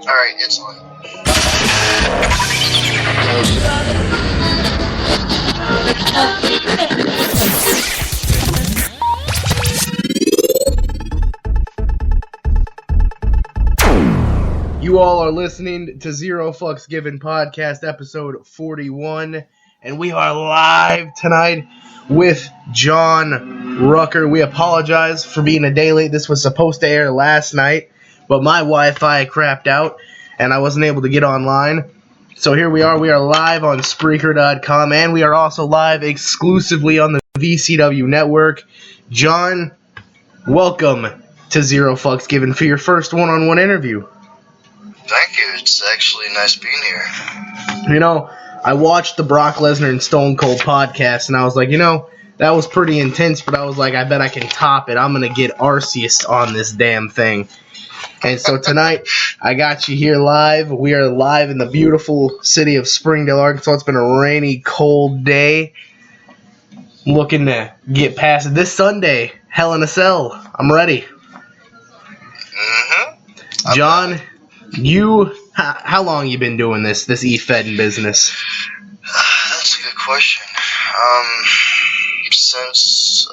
Alright, it's on. You all are listening to Zero Fucks Given Podcast, episode 41, and we are live tonight with John Rucker. We apologize for being a day late. This was supposed to air last night, but my Wi-Fi crapped out, and I wasn't able to get online. So here we are. We are live on Spreaker.com, and we are also live exclusively on the VCW network. John, welcome to Zero Fucks Given for your first one-on-one interview. Thank you. It's actually nice being here. You know, I watched the Brock Lesnar and Stone Cold podcast, and I was like, you know, that was pretty intense, but I was like, I bet I can top it. I'm going to get Arceus on this damn thing. And so tonight, I got you here live. We are live in the beautiful city of Springdale, Arkansas. It's been a rainy, cold day. I'm looking to get past it. This Sunday, Hell in a Cell. I'm ready. Mm-hmm. John, how long you been doing this e-fedding business? That's a good question. Since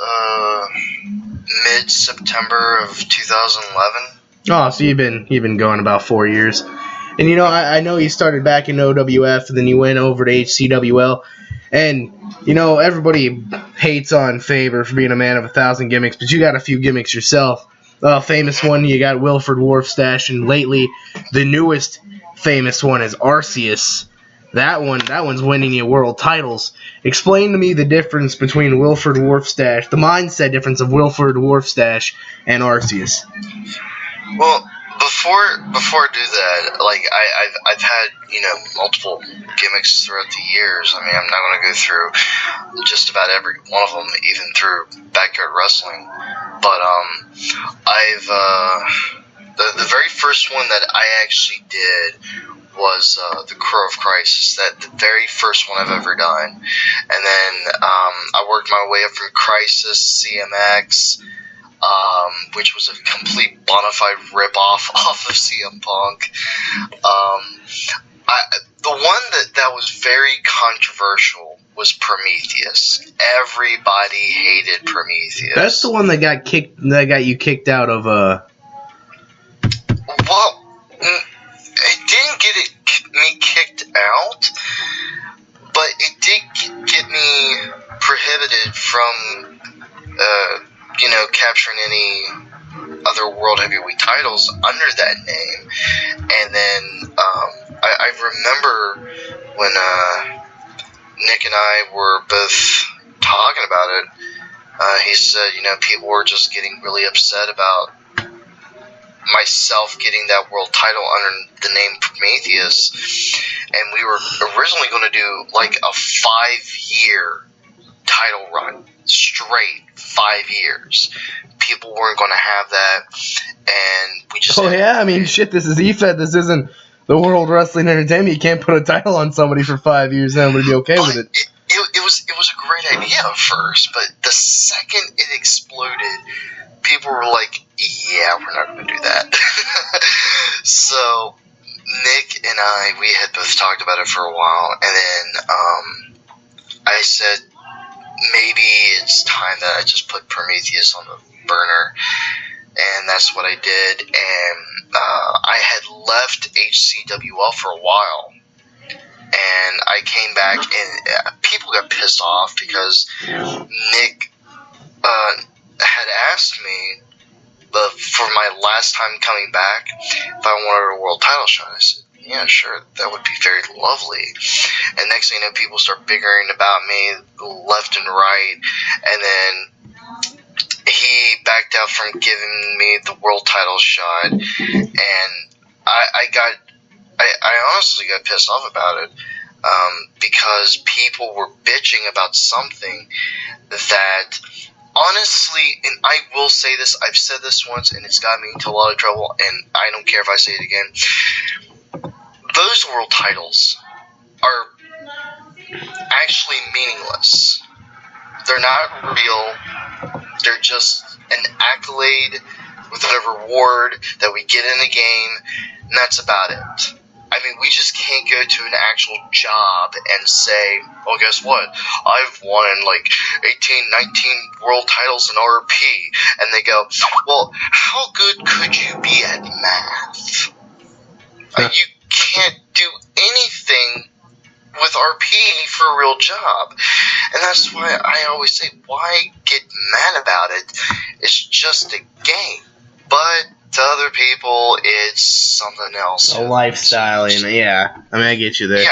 mid-September of 2011. Oh, so you've been going about 4 years. And you know, I know you started back in OWF, and then you went over to HCWL. And, you know, everybody hates on Faber for being a man of 1,000 gimmicks, but you got a few gimmicks yourself. Famous one, you got Wilfred, Wharf stash, and lately, the newest famous one is Arceus. That one's winning you world titles. Explain to me the difference between Wilfred, Wharf stash, the mindset difference of Wilfred, Wharf stash, and Arceus. Well, before I do that, like I've had, you know, multiple gimmicks throughout the years. I mean, I'm not going to go through just about every one of them, even through backyard wrestling. But the very first one that I actually did was the Crow of Crisis. That the very first one I've ever done, and then I worked my way up from Crisis, CMX. Which was a complete bona fide rip-off off of CM Punk. The one that was very controversial was Prometheus. Everybody hated Prometheus. That's the one that got you kicked out of. Well, it didn't get me kicked out, but it did get me prohibited from. You know, capturing any other World Heavyweight titles under that name. And then I remember when Nick and I were both talking about it, he said, you know, people were just getting really upset about myself getting that world title under the name Prometheus. And we were originally going to do like a 5-year title run. Straight 5 years. People weren't going to have that, and we just. Oh yeah, I mean, shit. This is E-Fed. This isn't the World Wrestling Entertainment. You can't put a title on somebody for 5 years and everybody be okay with it. It was a great idea at first, but the second it exploded, people were like, "Yeah, we're not going to do that." So Nick and we had both talked about it for a while, and then I said, maybe it's time that I just put Prometheus on the burner, and that's what I did. And I had left HCWL for a while, and I came back, and people got pissed off because Nick had asked me for my last time coming back if I wanted a world title shot. I said, yeah, sure, that would be very lovely. And next thing you know, people start bickering about me left and right, and then he backed out from giving me the world title shot, and I honestly got pissed off about it, because people were bitching about something that, honestly, and I will say this, I've said this once, and it's got me into a lot of trouble, and I don't care if I say it again. Those world titles are actually meaningless. They're not real. They're just an accolade with a reward that we get in the game, and that's about it. I mean, we just can't go to an actual job and say, well, guess what? I've won like 18, 19 world titles in RP. And they go, well, how good could you be at math? You can't do anything with RP for a real job. And that's why I always say, why get mad about it? It's just a game. But to other people, it's something else. A lifestyle, yeah. I mean, I get you there. Yeah.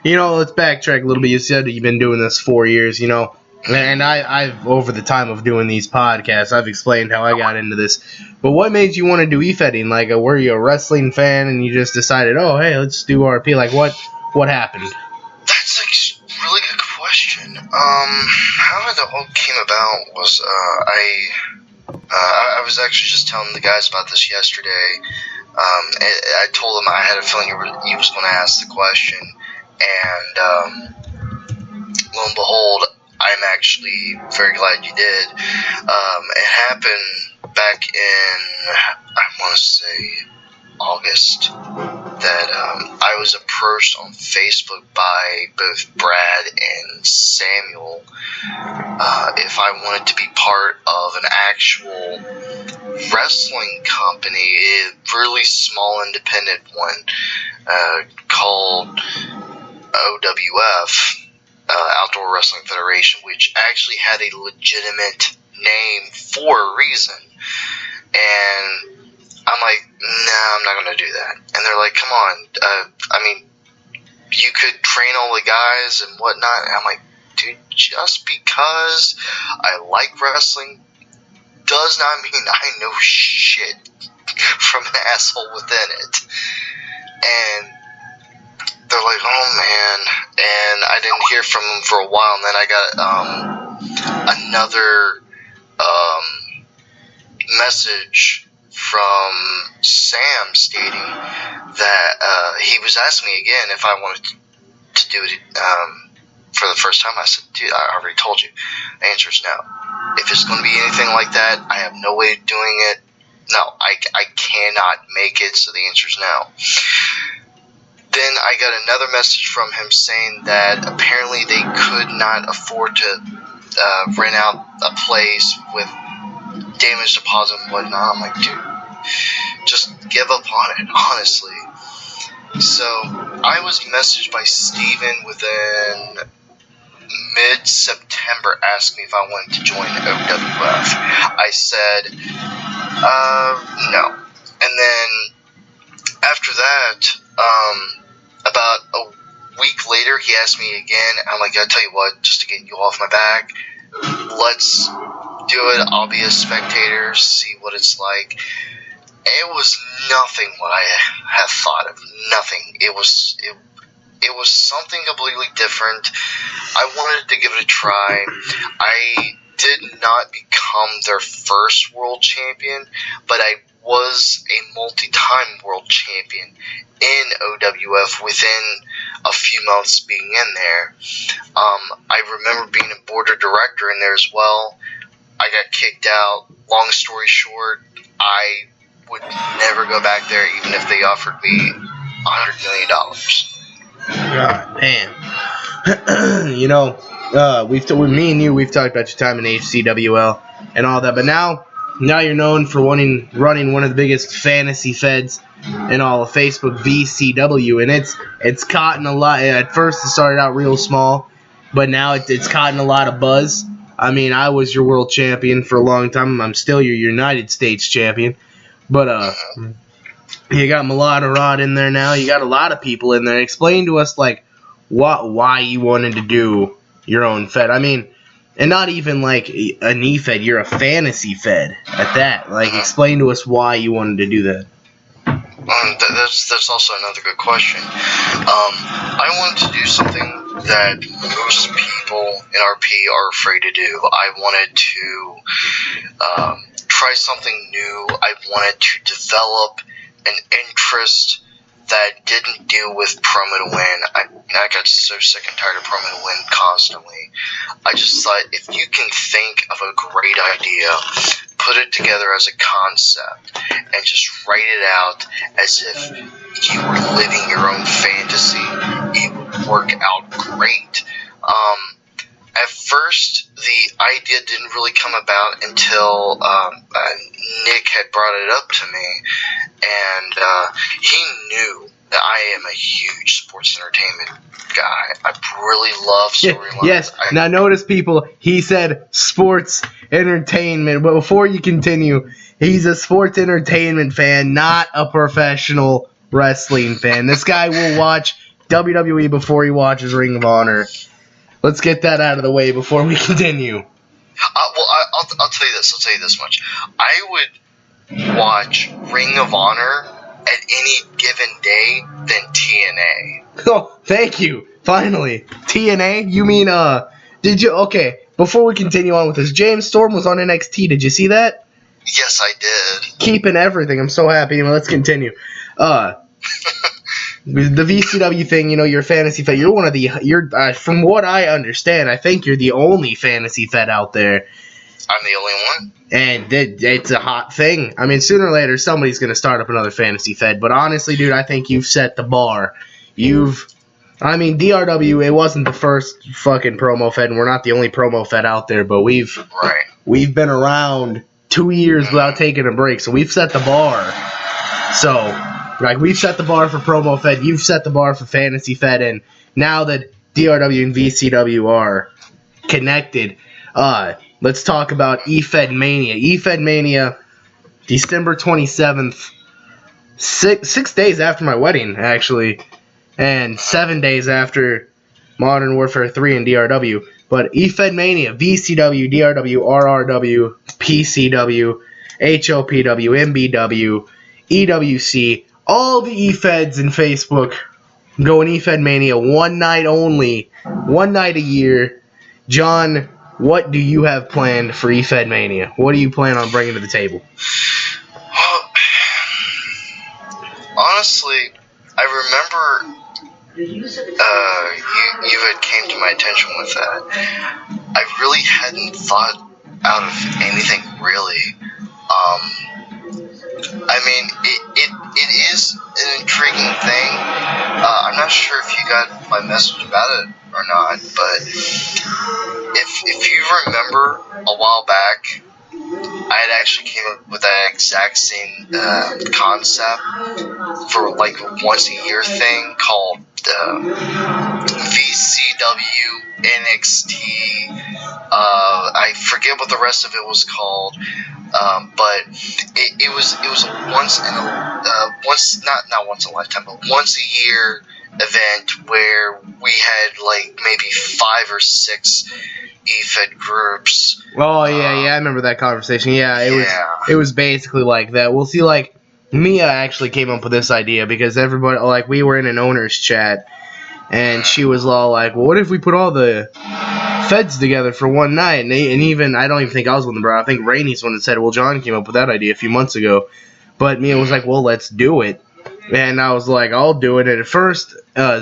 You know, let's backtrack a little bit. You said that you've been doing this 4 years, you know. And I've over the time of doing these podcasts, I've explained how I got into this. But what made you want to do e-fetting? Like, were you a wrestling fan and you just decided, oh, hey, let's do RP? Like, what happened? That's a really good question. How it all came about was I was actually just telling the guys about this yesterday. I told them I had a feeling he was going to ask the question, and lo and behold, I'm actually very glad you did. It happened back in, I want to say, August, that I was approached on Facebook by both Brad and Samuel if I wanted to be part of an actual wrestling company, a really small independent one called OWF, Outdoor Wrestling Federation, which actually had a legitimate name for a reason. And I'm like, nah, I'm not going to do that. And they're like, come on, I mean, you could train all the guys and whatnot. And I'm like, dude, just because I like wrestling does not mean I know shit from an asshole within it. And they're like, oh man. And I didn't hear from them for a while. And then I got another message from Sam stating that he was asking me again if I wanted to do it for the first time. I said, dude, I already told you. The answer is no. If it's going to be anything like that, I have no way of doing it. No, I cannot make it, so the answer is no. Then I got another message from him saying that apparently they could not afford to rent out a place with damage deposit and whatnot. I'm like, dude, just give up on it, honestly. So I was messaged by Steven within mid-September asking me if I wanted to join OWF. I said, no. And then after that, about a week later, he asked me again. I'm like, I tell you what, just to get you off my back, let's do it. I'll be a spectator, see what it's like. It was nothing what I had thought of. Nothing. It was something completely different. I wanted to give it a try. I did not become their first world champion, but I was a multi-time world champion in OWF within a few months being in there. I remember being a board of director in there as well. I got kicked out. Long story short, I would never go back there even if they offered me $100 million. God damn. You know, with me and you, we've talked about your time in HCWL and all that, but now you're known for running one of the biggest fantasy feds in all of Facebook, VCW, and it's caught a lot. At first, it started out real small, but now it's caught a lot of buzz. I mean, I was your world champion for a long time. I'm still your United States champion, but you got Mulata Rod in there now. You got a lot of people in there. Explain to us like why you wanted to do your own fed. I mean, and not even like an E-Fed, you're a fantasy Fed at that. Like, explain to us why you wanted to do that. That's also another good question. I wanted to do something that most people in RP are afraid to do. I wanted to try something new. I wanted to develop an interest that didn't couldn't deal with Promo to Win. I got so sick and tired of Promo to Win constantly. I just thought, if you can think of a great idea, put it together as a concept, and just write it out as if you were living your own fantasy, it would work out great. At first, the idea didn't really come about until Nick had brought it up to me, and he knew that I am a huge sports entertainment guy. I really love storylines. Yes. Now notice, people, he said sports entertainment, but before you continue, he's a sports entertainment fan, not a professional wrestling fan. This guy will watch WWE before he watches Ring of Honor. Let's get that out of the way before we continue. I'll tell you this much. I would watch Ring of Honor at any given day than TNA. Oh, thank you. Finally. TNA? You mean, did you, okay, before we continue on with this, James Storm was on NXT. Did you see that? Yes, I did. Keeping everything. I'm so happy. Anyway, let's continue. The VCW thing, you're a fantasy fed. You're one of the, from what I understand, I think you're the only fantasy fed out there. I'm the only one. And it's a hot thing. I mean, sooner or later, somebody's going to start up another fantasy fed. But honestly, dude, I think you've set the bar. DRW, it wasn't the first fucking promo fed, and we're not the only promo fed out there, but we've been around 2 years without taking a break, so we've set the bar. So, we've set the bar for promo fed, you've set the bar for fantasy fed, and now that DRW and VCW are connected, let's talk about eFed Mania. eFed Mania, December 27th, six days after my wedding, actually, and 7 days after Modern Warfare 3 and DRW. But eFed Mania, VCW, DRW, RRW, PCW, HLPW, MBW, EWC, all the eFeds in Facebook going eFed Mania one night only, one night a year. John, what do you have planned for eFed Mania? What do you plan on bringing to the table? Honestly, I remember you had came to my attention with that. I really hadn't thought out of anything really. It is an intriguing thing. I'm not sure if you got my message about it or not, but if you remember a while back, I had actually came up with that exact same concept for like a once a year thing called VCW NXT. I forget what the rest of it was called, but it was a not once in a lifetime, but once a year event where we had like maybe 5 or 6 eFed groups. Oh yeah, I remember that conversation. It was basically like that. We'll see. Like Mia actually came up with this idea because everybody, like, we were in an owner's chat, and she was all like, "Well, what if we put all the feds together for one night?" And even I don't even think I was one of them, bro. I think Rainey's one that said, "Well, John came up with that idea a few months ago," but Mia was like, "Well, let's do it." And I was like, "I'll do it." And at first,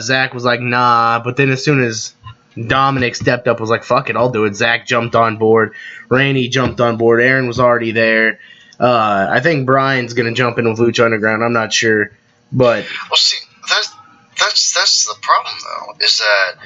Zach was like, "Nah," but then as soon as Dominic stepped up, was like, "Fuck it, I'll do it." Zach jumped on board. Rainey jumped on board. Aaron was already there. I think Brian's gonna jump in with Lucha Underground. I'm not sure, but well, see, that's the problem though, is that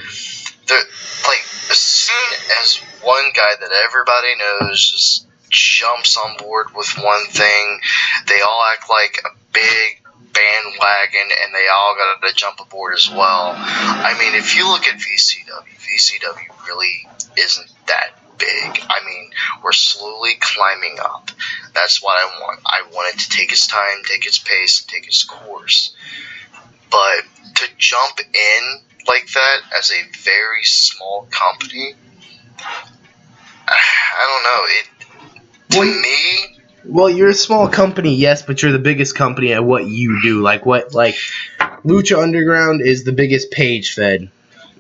as soon as one guy that everybody knows just jumps on board with one thing, they all act like a big bandwagon, and they all got to jump aboard as well. I mean, if you look at VCW really isn't that big. I mean, we're slowly climbing up. That's what I want. I want it to take its time, take its pace, take its course. But to jump in like that as a very small company, I don't know. To me... Well, you're a small company, yes, but you're the biggest company at what you do. Like Lucha Underground is the biggest page fed.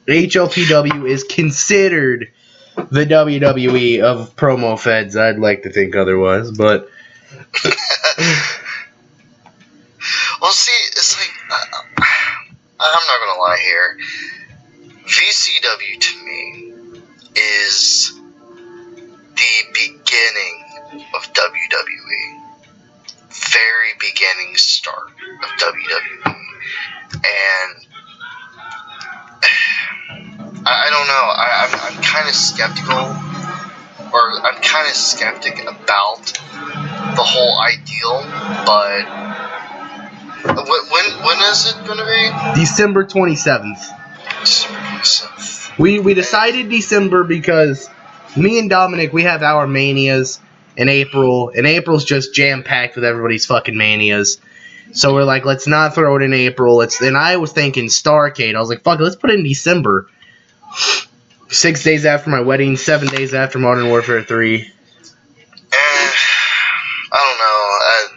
HLPW is considered the WWE of promo feds. I'd like to think otherwise, but well, see, it's like not gonna lie here. VCW to me is the beginning of WWE. Very beginning start of WWE. And I don't know. I'm kind of skeptical, or I'm kind of skeptic about the whole ideal. But when is it going to be? December 27th. December 27th. We decided December because me and Dominic, we have our manias in April, and April's just jam-packed with everybody's fucking manias. So we're like, let's not throw it in April. And I was thinking Starrcade. I was like, fuck it, let's put it in December. 6 days after my wedding, 7 days after Modern Warfare 3. I don't know.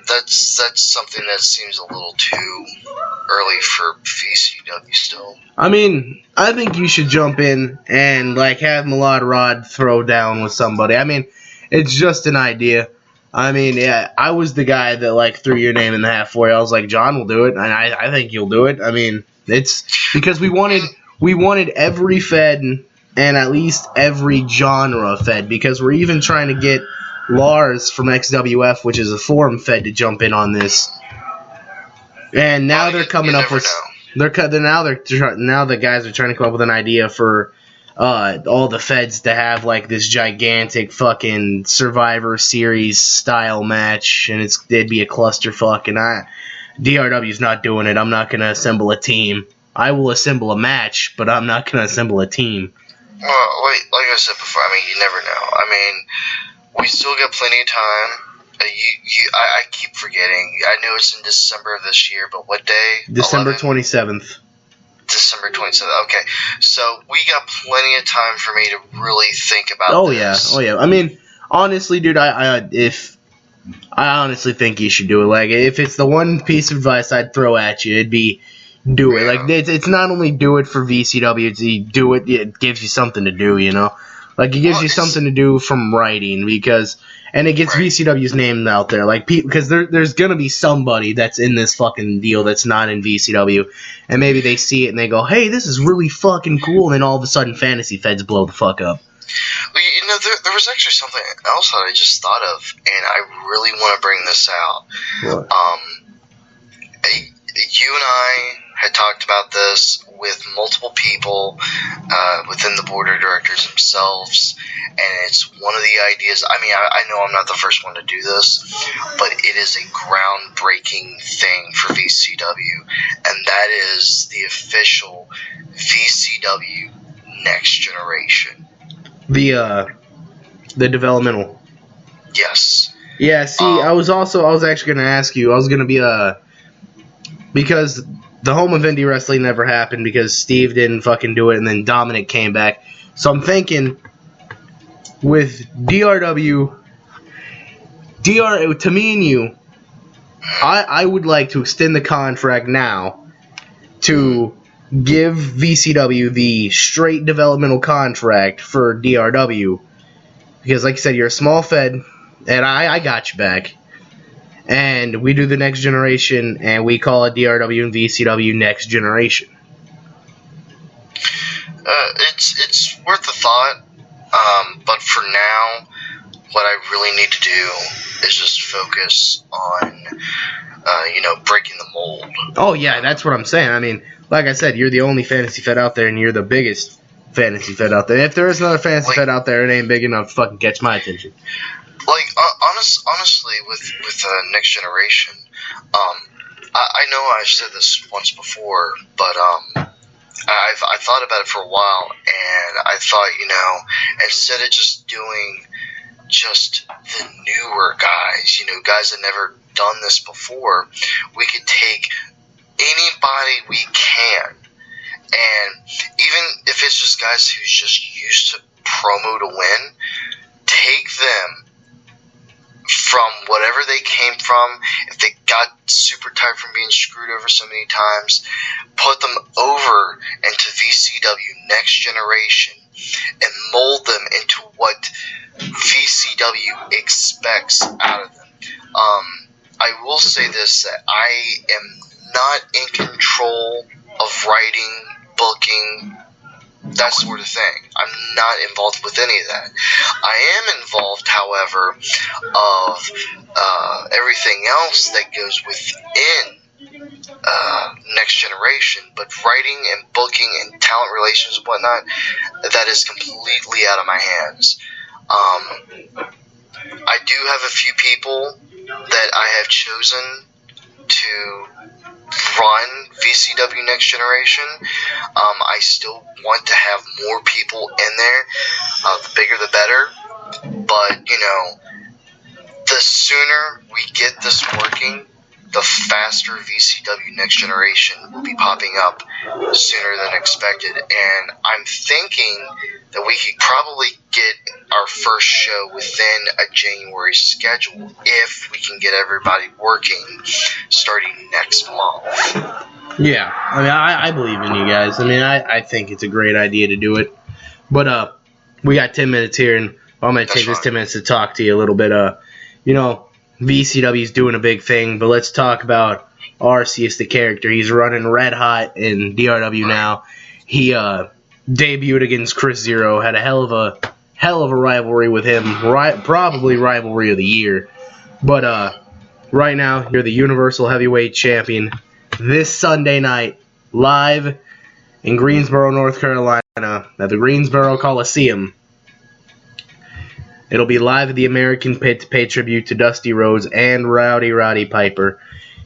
That's something that seems a little too early for VCW still. I mean, I think you should jump in and like have Milad Rod throw down with somebody. I mean, it's just an idea. I mean, yeah, I was the guy that like threw your name in the hat for you. I was like, John will do it, and I think you'll do it. I mean, it's because we wanted every Fed and at least every genre Fed, because we're even trying to get Lars from XWF, which is a forum Fed, to jump in on this. And now they're coming up with now the guys are trying to come up with an idea for all the Feds to have like this gigantic fucking Survivor Series style match, and it'd be a clusterfuck. And DRW's not doing it. I'm not gonna assemble a team. I will assemble a match, but I'm not gonna assemble a team. Well, like I said before, I mean, you never know. I mean, we still got plenty of time. I keep forgetting. I know it's in December of this year, but what day? December 27th. December 27th. Okay, so we got plenty of time for me to really think about this. Oh yeah. I mean, honestly, dude, I honestly think you should do it. Like, if it's the one piece of advice I'd throw at you, it'd be do it. Like, it's not only do it for VCW, it's do it. It gives you something to do, you know. Like, it gives you something to do from writing, and it gets VCW's name out there. Like, because there's gonna be somebody that's in this fucking deal that's not in VCW, and maybe they see it and they go, "Hey, this is really fucking cool," and then all of a sudden, Fantasy Feds blow the fuck up. Well, you know, there was actually something else that I just thought of, and I really want to bring this out. What? You and I had talked about this with multiple people within the board of directors themselves, and it's one of the ideas. I mean, I know I'm not the first one to do this, but it is a groundbreaking thing for VCW, and that is the official VCW Next Generation. The developmental. Yes. Yeah, see, I was actually going to ask you, I was going to be because the home of indie wrestling never happened because Steve didn't fucking do it, and then Dominic came back. So I'm thinking with DRW, to me and you, I would like to extend the contract now to give VCW the straight developmental contract for DRW. Because like you said, you're a small Fed, and I got you back. And we do the Next Generation, and we call it DRW and VCW Next Generation. It's worth a thought, but for now, what I really need to do is just focus on, breaking the mold. Oh, yeah, that's what I'm saying. I mean, like I said, you're the only Fantasy Fed out there, and you're the biggest Fantasy Fed out there. If there is another Fantasy Fed out there, it ain't big enough to fucking catch my attention. Like, honestly, with Next Generation, I know I've said this once before, but I thought about it for a while, and I thought, instead of just doing just the newer guys, guys that never done this before, we could take anybody we can, and even if it's just guys who's just used to promo to win, take them from whatever they came from. If they got super tired from being screwed over so many times, put them over into VCW Next Generation and mold them into what VCW expects out of them. I will say this, that I am not in control of writing, booking, that sort of thing. I'm not involved with any of that. I am involved, however, of everything else that goes within Next Generation, but writing and booking and talent relations and whatnot, that is completely out of my hands. I do have a few people that I have chosen to run VCW Next Generation. I still want to have more people in there. The bigger the better. But, the sooner we get this working, the faster VCW Next Generation will be popping up sooner than expected. And I'm thinking that we could probably get our first show within a January schedule if we can get everybody working starting next month. Yeah, I believe in you guys. I think it's a great idea to do it. But we got 10 minutes here, and I'm going to take this 10 minutes to talk to you a little bit. VCW's doing a big thing, but let's talk about Arceus, the character. He's running red hot in DRW now. He debuted against Chris Zero, had a hell of a rivalry with him, probably rivalry of the year. But right now, you're the Universal Heavyweight Champion. This Sunday night, live in Greensboro, North Carolina, at the Greensboro Coliseum. It'll be live at the American Pit to pay tribute to Dusty Rhodes and Roddy Piper.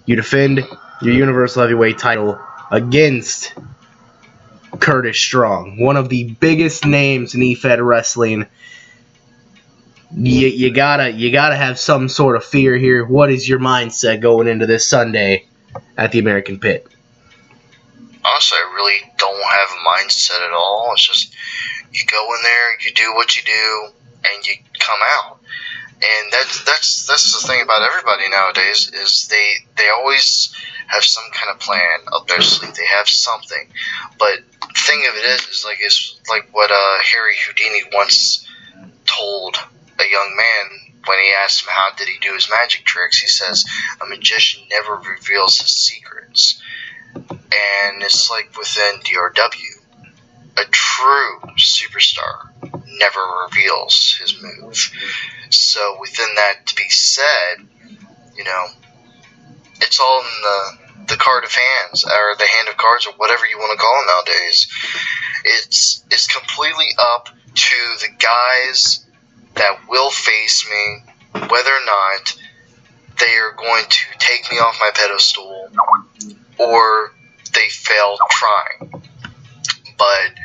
You defend your Universal Heavyweight title against Curtis Strong, one of the biggest names in EFED wrestling. You gotta have some sort of fear here. What is your mindset going into this Sunday at the American Pit? Honestly, I really don't have a mindset at all. It's just you go in there, you do what you do, and you come out. And that's the thing about everybody nowadays is they always have some kind of plan up their sleeve. They have something. But the thing of it is like what Harry Houdini once told a young man when he asked him how did he do his magic tricks. He says, a magician never reveals his secrets. And it's like within DRW. A true superstar never reveals his move. So within that to be said, it's all in the card of hands, or the hand of cards, or whatever you want to call it nowadays. It's completely up to the guys that will face me, whether or not they are going to take me off my pedestal, or they failed trying. But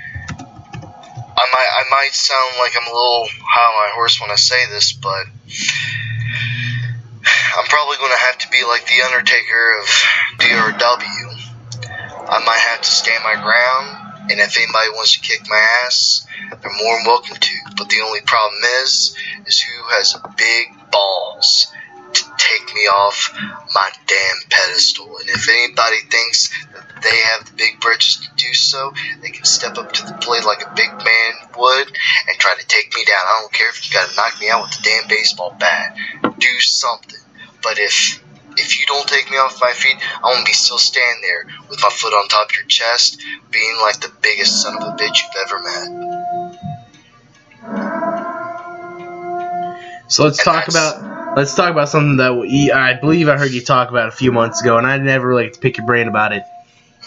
I might sound like I'm a little high on my horse when I say this, but I'm probably going to have to be like the Undertaker of DRW. I might have to stand my ground, and if anybody wants to kick my ass, they're more than welcome to. But the only problem is who has big balls to take me off my damn pedestal. And if anybody thinks that they have the big britches to do so, they can step up to the plate like a big man would and try to take me down. I don't care if you gotta knock me out with a damn baseball bat. Do something. But if you don't take me off my feet, I'm gonna be still standing there with my foot on top of your chest, being like the biggest son of a bitch you've ever met. So let's talk about something that I believe I heard you talk about a few months ago, and I never really get to pick your brain about it.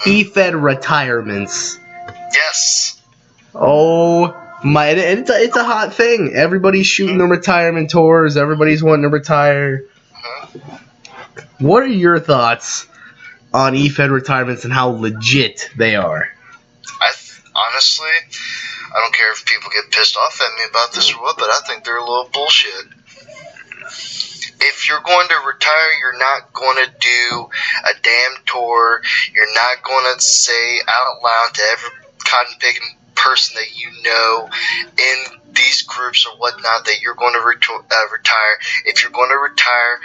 EFED retirements. Yes. Oh my! It's a hot thing. Everybody's shooting the retirement tours. Everybody's wanting to retire. What are your thoughts on EFED retirements and how legit they are? Honestly, I don't care if people get pissed off at me about this or what, but I think they're a little bullshit. If you're going to retire, you're not going to do a damn tour. You're not going to say out loud to every cotton-picking person that you know in these groups or whatnot that you're going to retire. If you're going to retire,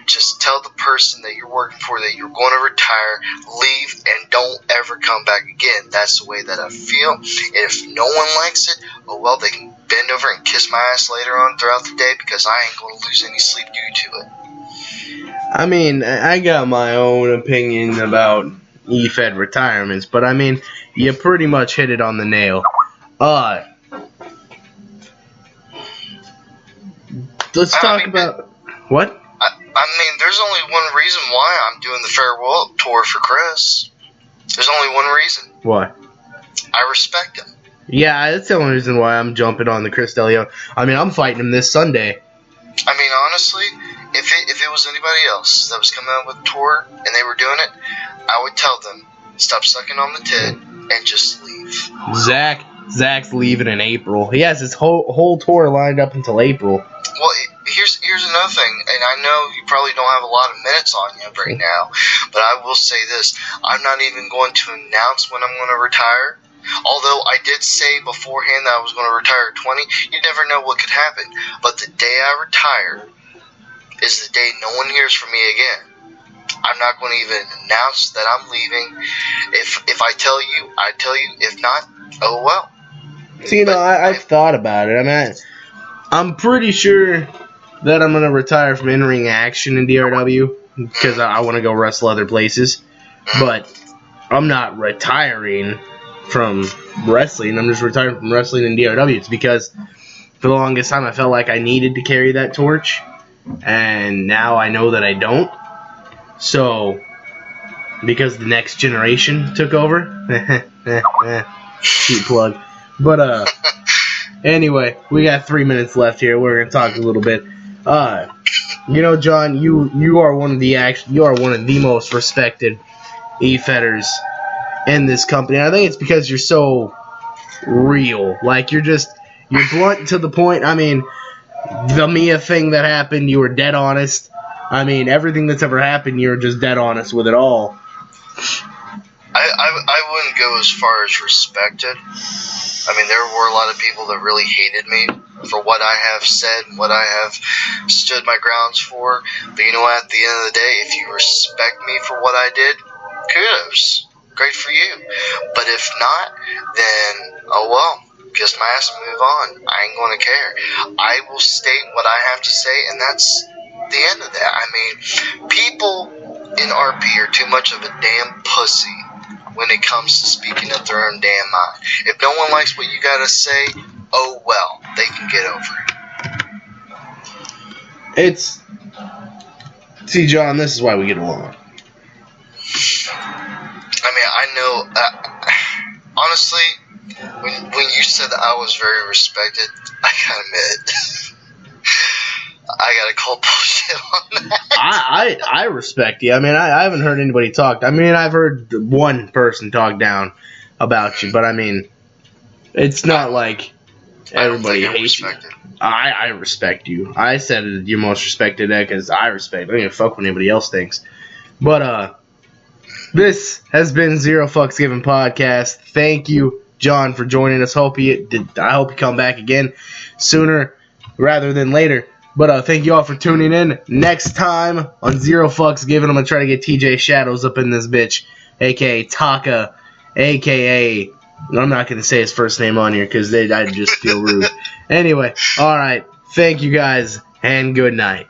just tell the person that you're working for that you're going to retire, leave, and don't ever come back again. That's the way that I feel. And if no one likes it, oh well, they can bend over and kiss my ass later on throughout the day because I ain't going to lose any sleep due to it. I mean, I got my own opinion about E-Fed retirements, but I mean, you pretty much hit it on the nail. Let's talk about what? I mean, there's only one reason why I'm doing the farewell tour for Chris. There's only one reason. What? I respect him. Yeah, that's the only reason why I'm jumping on the Chris DeLeon. I mean, I'm fighting him this Sunday. I mean, honestly, if it was anybody else that was coming out with a tour and they were doing it, I would tell them, stop sucking on the tit and just leave. Zach's leaving in April. He has his whole tour lined up until April. Well, here's another thing, and I know you probably don't have a lot of minutes on you right now, but I will say this. I'm not even going to announce when I'm going to retire. Although I did say beforehand that I was going to retire at 20, you never know what could happen. But the day I retire is the day no one hears from me again. I'm not going to even announce that I'm leaving. If I tell you, I tell you. If not, oh well. See, I've thought about it. I mean, I'm pretty sure that I'm going to retire from in-ring action in DRW because I want to go wrestle other places. But I'm not retiring from wrestling. I'm just retiring from wrestling in DRW. It's because for the longest time I felt like I needed to carry that torch, and now I know that I don't. So, because the next generation took over. Cheap plug. But, anyway, we got 3 minutes left here. We're going to talk a little bit. You know, John, you are one of the most respected E-Fedders in this company. And I think it's because you're so real. Like, you're blunt to the point. I mean, the Mia thing that happened, you were dead honest. I mean, everything that's ever happened, you're just dead honest with it all. I wouldn't go as far as respected. I mean, there were a lot of people that really hated me for what I have said and what I have stood my grounds for. But you know what? At the end of the day, if you respect me for what I did, kudos. Great for you. But if not, then, oh well. Kiss my ass and move on. I ain't going to care. I will state what I have to say, and that's the end of that. I mean, people in RP are too much of a damn pussy when it comes to speaking up their own damn mind. If no one likes what you got to say, oh well, they can get over it. See, John, this is why we get along. I mean, I know, honestly, when you said that I was very respected, I gotta admit, I gotta call bullshit on that. I respect you. I mean, I haven't heard anybody talk. I mean, I've heard one person talk down about you, but I mean, it's not like everybody hates you. I respect you. I said you're most respected because I respect. I don't give a fuck what anybody else thinks. But this has been Zero Fucks Given Podcast. Thank you, John, for joining us. I hope you come back again sooner rather than later. But thank you all for tuning in. Next time on Zero Fucks Given, I'm going to try to get TJ Shadows up in this bitch, a.k.a. Taka, a.k.a. I'm not going to say his first name on here because I'd just feel rude. Anyway, all right. Thank you guys, and good night.